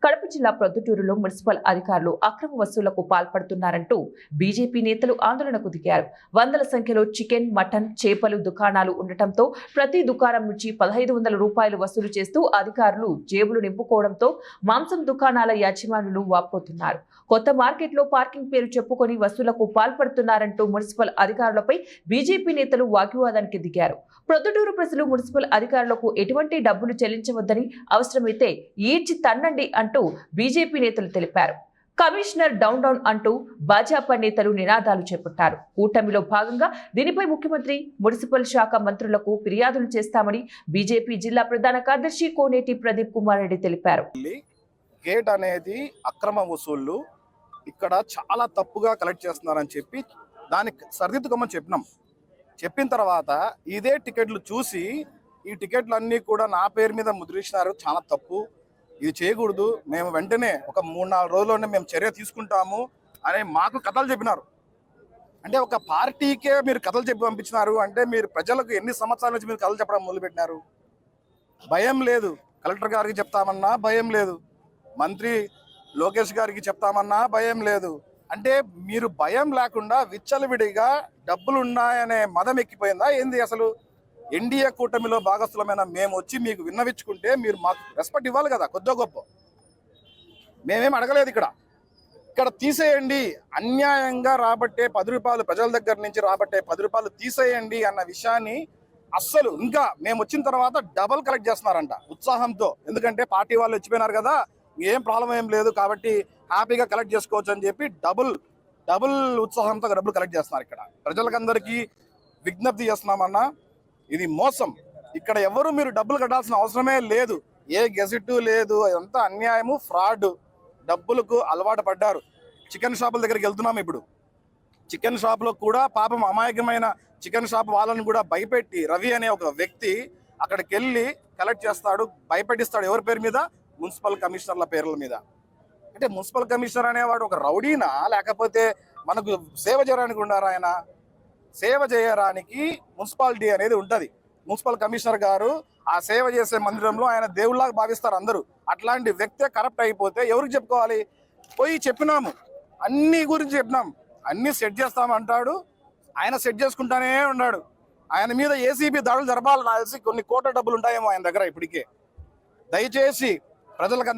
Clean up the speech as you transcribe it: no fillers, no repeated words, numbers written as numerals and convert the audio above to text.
కడప జిల్లా ప్రొద్దుటూరులో మున్సిపల్ అధికారులు అక్రమ వసూళ్లకు పాల్పడుతున్నారంటూ బీజేపీ నేతలు ఆందోళనకు దిగారు. వందల సంఖ్యలో చికెన్, మటన్, చేపలు దుకాణాలు ఉండటంతో ప్రతి దుకాణం నుంచి 1500 రూపాయలు వసూలు చేస్తూ అధికారులు జేబులు నింపుకోవడంతో మాంసం దుకాణాల యాజమానులు వాపోతున్నారు. కొత్త మార్కెట్లో పార్కింగ్ పేరు చెప్పుకొని వసూళ్లకు పాల్పడుతున్నారంటూ మున్సిపల్ అధికారులపై బీజేపీ నేతలు వాగ్వివాదానికి దిగారు. ప్రొద్దుటూరు ప్రజలు మున్సిపల్ అధికారులకు ఎటువంటి డబ్బులు చెల్లించవద్దని, అవసరమైతే ఈడ్చి తన్నండి అంటూ బీజేపీ నేతలు తెలిపారు. కమిషనర్ డౌన్ డౌన్ అంటూ భాజపా నేతలు నినాదాలు చేపట్టారు. కూటమిలో భాగంగా దీనిపై ముఖ్యమంత్రి, మున్సిపల్ శాఖ మంత్రులకు ఫిర్యాదులు చేస్తామని బీజేపీ జిల్లా ప్రధాన కార్యదర్శి కోనేటి ప్రదీప్ కుమార్ రెడ్డి తెలిపారు. గేట్ అనేది అక్రమ వసూళ్లు ఇక్కడ చాలా తప్పుగా కలెక్ట్ చేస్తున్నారని చెప్పి దానికి సరిదిద్దుకోమని చెప్పిన తర్వాత ఇదే టికెట్లు చూసి ఈ టికెట్లు అన్నీ కూడా నా పేరు మీద ముద్రించినారు, చాలా తప్పు, ఇది చేయకూడదు, మేము వెంటనే ఒక 3-4 రోజుల్లోనే మేము చర్య తీసుకుంటాము అని మాకు కథలు చెప్పినారు. అంటే ఒక పార్టీకే మీరు కథలు చెప్పి పంపించినారు అంటే మీరు ప్రజలకు ఎన్ని సంవత్సరాల నుంచి మీరు కథలు చెప్పడం మొదలుపెట్టినారు? భయం లేదు. కలెక్టర్ గారికి చెప్తామన్నా భయం లేదు, మంత్రి లోకేష్ గారికి చెప్తామన్నా భయం లేదు. అంటే మీరు భయం లేకుండా విచ్చలవిడిగా డబ్బులు ఉన్నాయనే మదం ఎక్కిపోయిందా ఏంది? అసలు ఎన్డీఏ కూటమిలో భాగస్థులమైన మేము వచ్చి మీకు విన్నవించుకుంటే మీరు మాకు రెస్పెక్ట్ ఇవ్వాలి కదా, కొద్దో గొప్ప. మేమేం అడగలేదు. ఇక్కడ తీసేయండి, అన్యాయంగా రాబట్టే 10 రూపాయలు, ప్రజల దగ్గర నుంచి రాబట్టే 10 రూపాయలు తీసేయండి అన్న విషయాన్ని అస్సలు ఇంకా మేము వచ్చిన తర్వాత డబల్ కలెక్ట్ చేస్తున్నారంట ఉత్సాహంతో. ఎందుకంటే పార్టీ వాళ్ళు వచ్చిపోయినారు కదా, ఏం ప్రాబ్లం ఏం లేదు కాబట్టి హ్యాపీగా కలెక్ట్ చేసుకోవచ్చు అని చెప్పి డబుల్ ఉత్సాహంతో డబ్బులు కలెక్ట్ చేస్తున్నారు. ఇక్కడ ప్రజలకందరికీ విజ్ఞప్తి చేస్తున్నామన్నా, ఇది మోసం. ఇక్కడ ఎవరు మీరు డబ్బులు కట్టాల్సిన అవసరమే లేదు, ఏ గెజెట్ లేదు, అదంతా అన్యాయము, ఫ్రాడ్. డబ్బులకు అలవాటు పడ్డారు. చికెన్ షాపుల దగ్గరికి వెళ్తున్నాము. ఇప్పుడు చికెన్ షాప్లో కూడా పాపం అమాయకమైన చికెన్ షాప్ వాళ్ళని కూడా భయపెట్టి రవి అనే ఒక వ్యక్తి అక్కడికి వెళ్ళి కలెక్ట్ చేస్తాడు, భయపెట్టిస్తాడు. ఎవరి పేరు మీద? మున్సిపల్ కమిషనర్ల పేర్ల మీద. అంటే మున్సిపల్ కమిషనర్ అనేవాడు ఒక రౌడీనా, లేకపోతే మనకు సేవ చేయడానికి ఉన్నారా? ఆయన సేవ చేయడానికి మున్సిపాలిటీ అనేది ఉంటుంది. మున్సిపల్ కమిషనర్ గారు ఆ సేవ చేసే మందిరంలో ఆయన దేవుళ్ళగా భావిస్తారు అందరూ. అట్లాంటి వ్యక్తే కరప్ట్ అయిపోతే ఎవరికి చెప్పుకోవాలి? పోయి చెప్పినాము, అన్ని గురించి చెప్పినాం, అన్ని సెట్ చేస్తామంటాడు. ఆయన సెట్ చేసుకుంటానే ఉన్నాడు. ఆయన మీద ఏసీబీ దాడులు జరపాలని తెలిసి కొన్ని కోట్ల డబ్బులు ఉంటాయేమో ఆయన దగ్గర ఇప్పటికే. దయచేసి ప్రజలకు